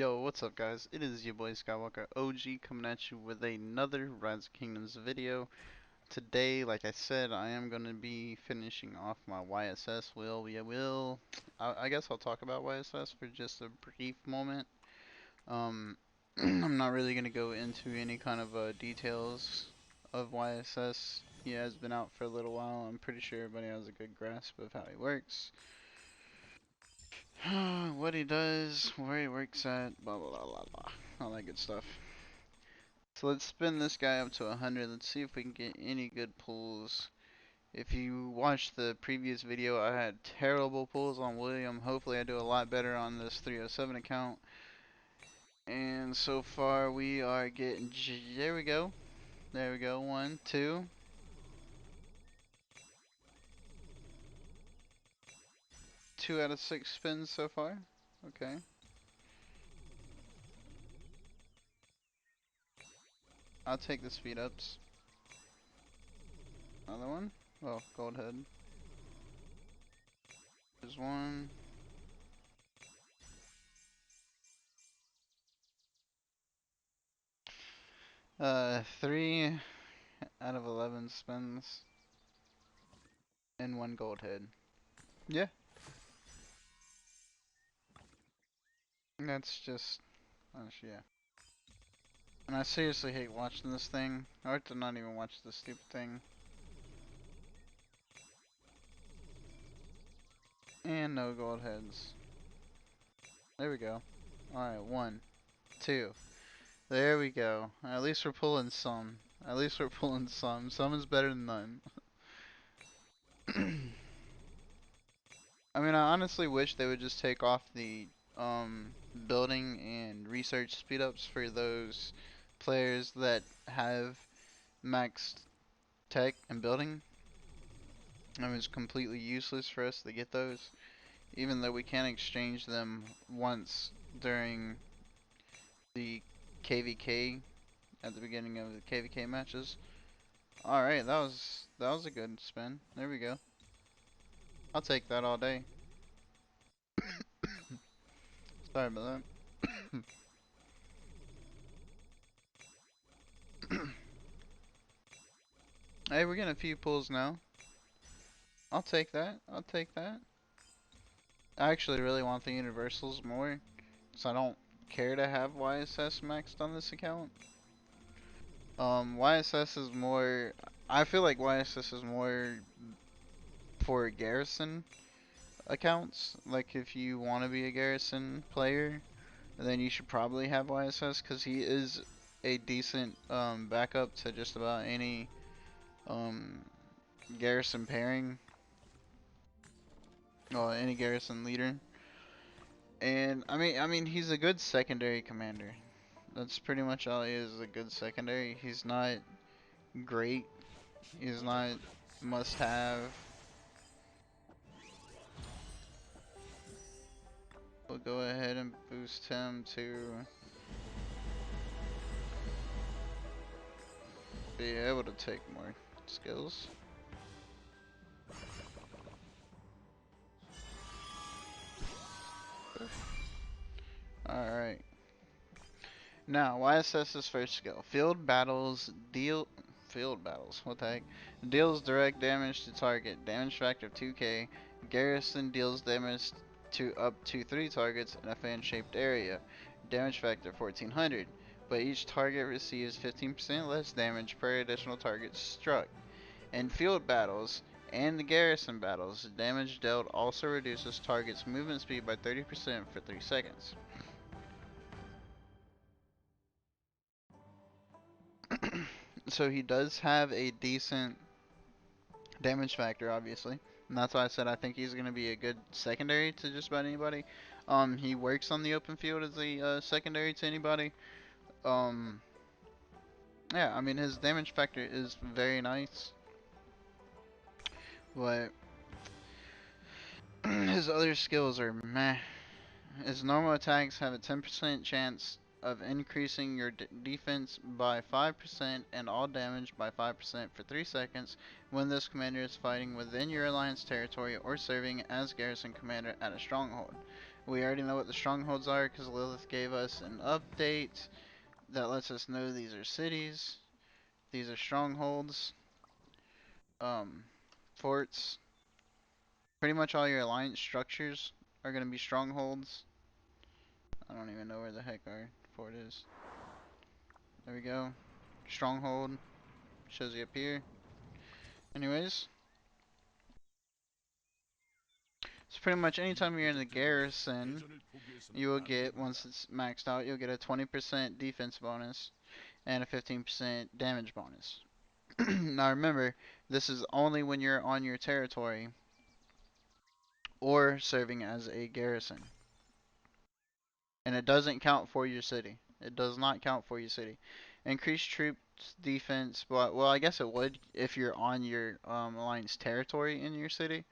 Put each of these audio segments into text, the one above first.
Yo, what's up guys? It is your boy Skywalker OG coming at you with another Rise of Kingdoms video. Today, like I said, I am going to be finishing off my YSS. I guess I'll talk about YSS for just a brief moment. Um, I'm not really going to go into any kind of details of YSS. He has been out for a little while. I'm pretty sure everybody has a good grasp of how he works. What he does, where he works at, blah blah blah blah blah, all that good stuff. So let's spin this guy up to 100. Let's see if we can get any good pulls. If you watched the previous video, I had terrible pulls on William. Hopefully I do a lot better on this 307 account. And so far we are getting, there we go. There we go, 1, 2. 2 out of 6 spins so far. Okay. I'll take the speed ups. Another one. Oh, gold head. There's one. 3 out of 11 spins. And 1 gold head. Yeah. That's just, yeah. And I seriously hate watching this thing. I like to not even watch this stupid thing. And no gold heads. There we go. Alright, 1, 2. There we go. At least we're pulling some. At least we're pulling some. Some is better than none. I mean, I honestly wish they would just take off the building and research speedups for those players that have maxed tech and building. It was completely useless for us to get those, even though we can exchange them once during the KVK at the beginning of the KVK matches. Alright, that was a good spin. There we go. I'll take that all day. Sorry about that. Hey, we're getting a few pulls now. I'll take that. I'll take that. I actually really want the universals more, so I don't care to have YSS maxed on this account. YSS is more. I feel like YSS is more for garrison accounts. Like if you want to be a garrison player, then you should probably have YSS because he is a decent backup to just about any um, garrison pairing. Well, any garrison leader. And I mean, he's a good secondary commander. That's pretty much all he is a good secondary. He's not great. He's not must have. We'll go ahead and boost him to be able to take more skills. Alright. Now, YSS's first skill. Field battles, what the heck? Deals direct damage to target. Damage factor of 2k. Garrison deals damage to up to 3 targets in a fan-shaped area. Damage factor 1400. But each target receives 15% less damage per additional target struck. In field battles and the garrison battles, damage dealt also reduces target's movement speed by 30% for 3 seconds. So he does have a decent damage factor, obviously. And that's why I said I think he's going to be a good secondary to just about anybody. He works on the open field as a secondary to anybody. Um, yeah, I mean, his damage factor is very nice. But his other skills are meh. His normal attacks have a 10% chance of increasing your defense by 5% and all damage by 5% for 3 seconds when this commander is fighting within your alliance territory or serving as garrison commander at a stronghold. We already know what the strongholds are because Lilith gave us an update that lets us know these are cities, these are strongholds, um, forts. Pretty much all your alliance structures are going to be strongholds. I don't even know where the heck our fort is. There we go. Stronghold shows you up here. Anyways, so pretty much anytime you're in the garrison, you will get, once it's maxed out, you'll get a 20% defense bonus and a 15% damage bonus. Now remember, this is only when you're on your territory or serving as a garrison. And it doesn't count for your city. It does not count for your city. Increased troops defense, well, I guess it would if you're on your alliance territory in your city,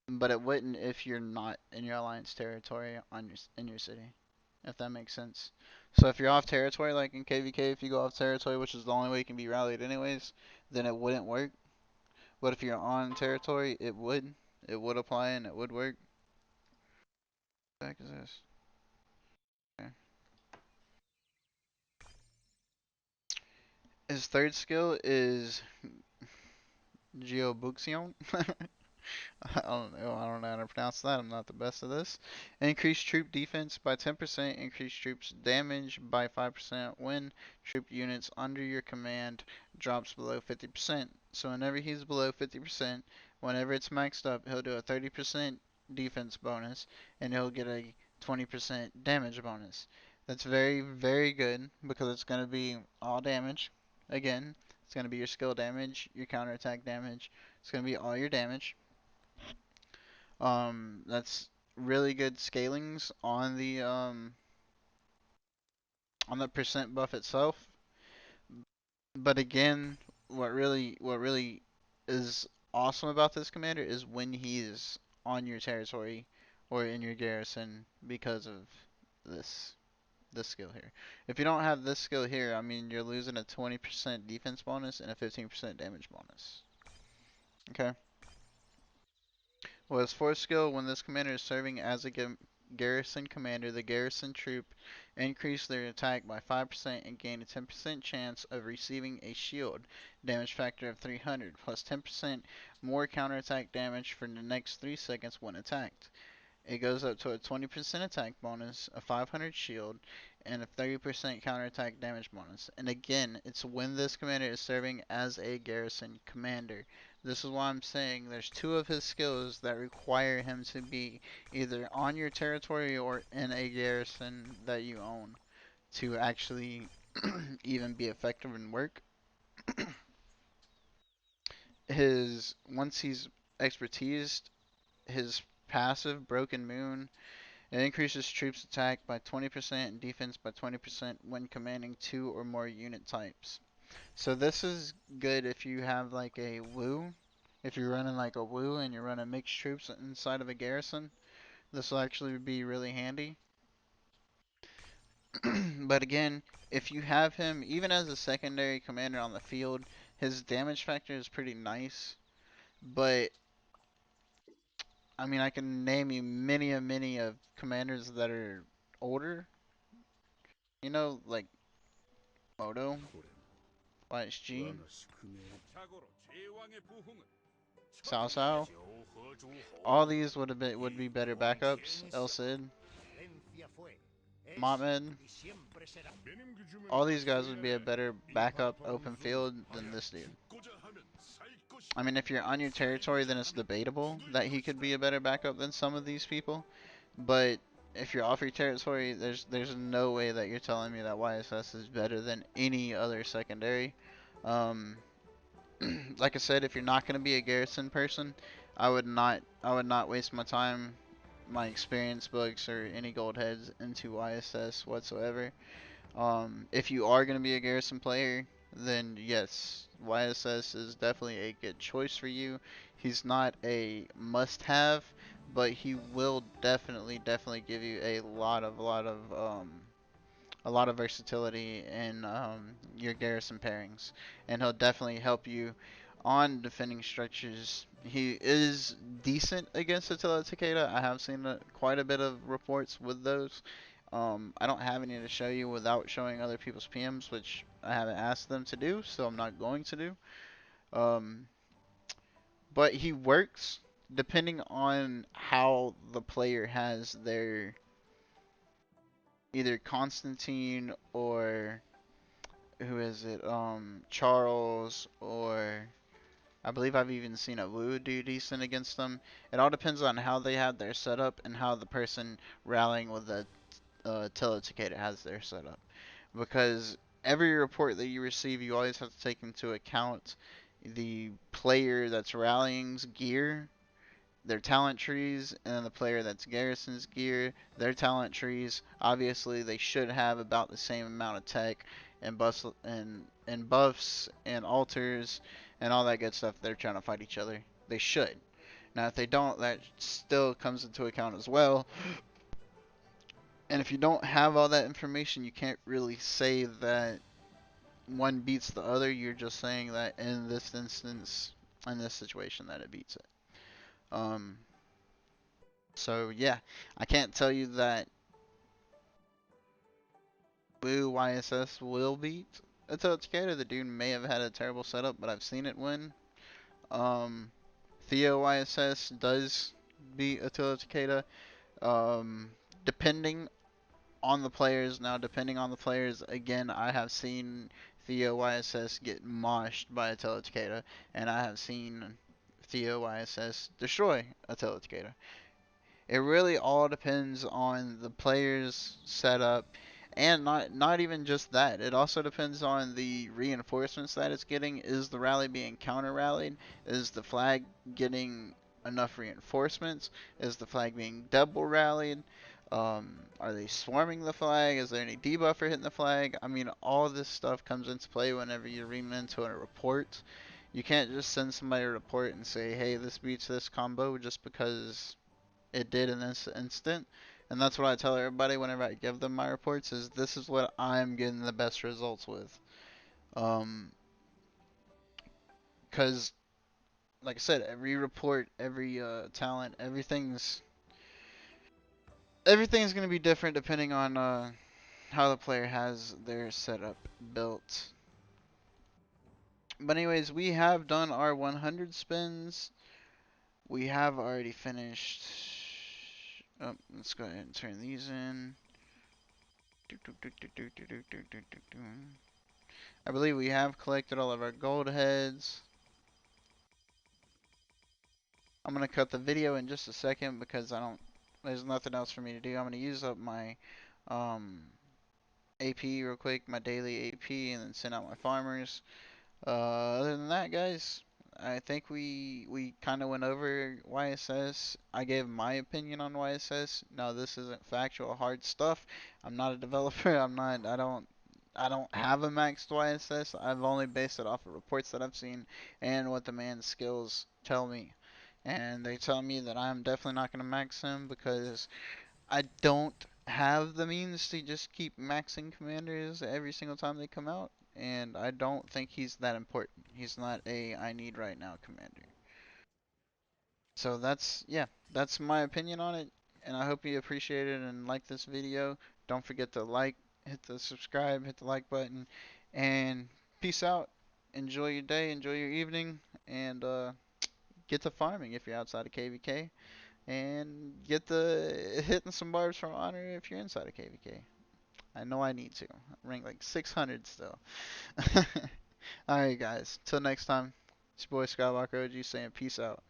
but it wouldn't if you're not in your alliance territory on in your city, if that makes sense. So if you're off territory, like in KVK, if you go off territory, which is the only way you can be rallied anyways, then it wouldn't work. But if you're on territory, it would. It would apply and it would work. What the heck is this? Okay. His third skill is Geobuxion. I don't know how to pronounce that. I'm not the best at this. Increase troop defense by 10%. Increase troops damage by 5% when troop units under your command drops below 50%. So whenever he's below 50%, whenever it's maxed up, he'll do a 30% defense bonus and he'll get a 20% damage bonus. That's very, very good because it's going to be all damage. Again, it's going to be your skill damage, your counterattack damage. It's going to be all your damage. That's really good scalings on the percent buff itself. But again, what really is awesome about this commander is when he's on your territory or in your garrison because of this this skill here. If you don't have this skill here, I mean you're losing a 20% defense bonus and a 15% damage bonus. Okay. Well, his fourth skill, when this commander is serving as a garrison commander, the garrison troop increase their attack by 5% and gain a 10% chance of receiving a shield damage factor of 300 plus 10% more counterattack damage for the next 3 seconds when attacked. It goes up to a 20% attack bonus, a 500 shield, and a 30% counterattack damage bonus. And again, it's when this commander is serving as a garrison commander. This is why I'm saying there's two of his skills that require him to be either on your territory or in a garrison that you own to actually even be effective and work. Once he's expertised, his passive Broken Moon, it increases troops attack by 20% and defense by 20% when commanding 2 or more unit types. So this is good if you have like a Wu. If you're running like a Wu and you're running mixed troops inside of a garrison, this will actually be really handy. But again, if you have him even as a secondary commander on the field, his damage factor is pretty nice. But I mean, I can name you many of commanders that are older. You know, like Moto, YSG, Sao Sao. All these would be better backups. El Cid, Mohamed. All these guys would be a better backup open field than this dude. I mean, if you're on your territory, then it's debatable that he could be a better backup than some of these people. But if you're off your territory, there's no way that you're telling me that YSS is better than any other secondary. Um, like I said, if you're not going to be a garrison person, I would not waste my time, my experience books, or any gold heads into YSS whatsoever. If you are going to be a garrison player, then yes, YSS is definitely a good choice for you. He's not a must-have, but he will definitely give you a lot of versatility in your garrison pairings, and he'll definitely help you on defending structures. He is decent against Attila Takeda. I have seen quite a bit of reports with those. I don't have any to show you without showing other people's PMs, which I haven't asked them to do, so I'm not going to do. Um, but he works depending on how the player has their either Constantine or who is it? Charles, or I believe I've even seen a Wu do decent against them. It all depends on how they have their setup and how the person rallying with the Teletocata has their setup. Because every report that you receive, you always have to take into account the player that's rallying's gear, their talent trees, and then the player that's Garrison's gear, their talent trees. Obviously, they should have about the same amount of tech and buffs and alters and all that good stuff. They're trying to fight each other. They should. Now, if they don't, that still comes into account as well. And if you don't have all that information, you can't really say that one beats the other. You're just saying that in this instance, in this situation, that it beats it. Um, So yeah, I can't tell you that Blue YSS will beat Attila Takeda. The dude may have had a terrible setup, but I've seen it win. Um, Theo YSS does beat Attila Takeda. Um, depending on the players. Now, depending on the players, again, I have seen Theo YSS get moshed by Attila Takeda, and I have seen Theo YSS destroy Attila Takeda. It really all depends on the player's setup, and not even just that. It also depends on the reinforcements that it's getting. Is the rally being counter rallied? Is the flag getting enough reinforcements? Is the flag being double rallied? Are they swarming the flag? Is there any debuffer hitting the flag? I mean, all this stuff comes into play whenever you read into a report. You can't just send somebody a report and say, hey, this beats this combo just because it did in this instant. And that's what I tell everybody whenever I give them my reports is this is what I'm getting the best results with. Um, cause like I said, every report, every talent, everything's gonna be different depending on how the player has their setup built. But anyways, we have done our 100 spins. We have already finished. Oh, let's go ahead and turn these in. I believe we have collected all of our gold heads. I'm gonna cut the video in just a second because there's nothing else for me to do. I'm gonna use up my um, AP real quick, my daily AP, and then send out my farmers. Other than that, guys, I think we kind of went over YSS. I gave my opinion on YSS. No, this isn't factual hard stuff. I'm not a developer. I don't have a maxed YSS. I've only based it off of reports that I've seen and what the man's skills tell me. And they tell me that I'm definitely not going to max him because I don't have the means to just keep maxing commanders every single time they come out. And I don't think he's that important. He's not a I need right now commander. So yeah, that's my opinion on it. And I hope you appreciate it and like this video. Don't forget to like, hit the subscribe, hit the like button, and peace out. Enjoy your day, enjoy your evening, and get to farming if you're outside of KVK, and get the hitting some barbs from honor if you're inside of KVK. I know I need to. I rank like 600 still. Alright guys, till next time. It's your boy Skywalker OG saying peace out.